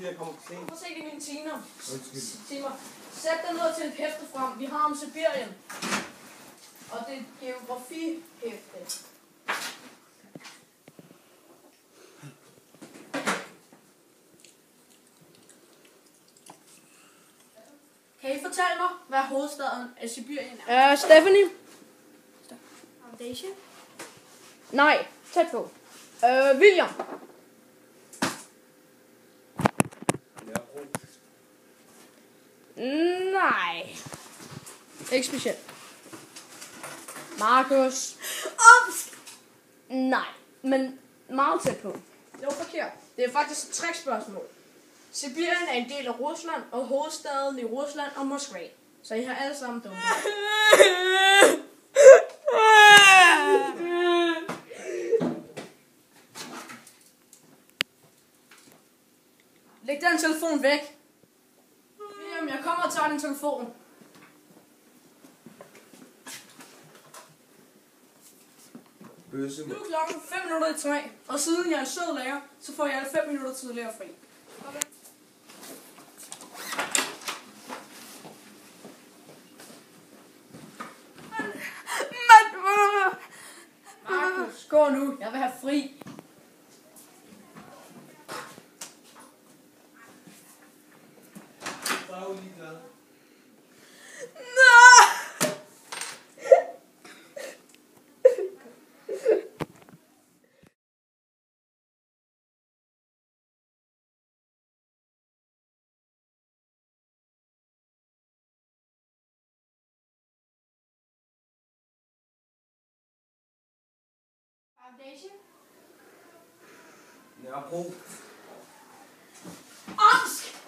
fordi jeg kommer for sent. Prøv at se det i mine timer. Undskyld. Sæt dig ned til et hæfte frem. Vi har om Sibirien. Og det er geografihæfte. Kan I fortælle mig, hvad hovedstaden af Sibirien er? Stephanie? Foundation? Nej, tæt på. William? Nørrebro. Nej. Ikke specielt. Markus? Omsk! Nej, men meget tæt på. Det var forkert. Det er faktisk et trickspørgsmål. Sibirien er en del af Rusland, og hovedstaden i Rusland er Moskva. Så I har alle sammen dumme. Læg den telefon væk. William, jeg kommer og tager din telefon. Bøsse. Nu er klokken 3:05, og siden jeg er sød lærer, så får jeg alle 5 minutter tidligere fri. Okay. Markus, gå nu. Jeg vil have fri. Så er jo lige glad. Foundation? Nørrebro. Omsk!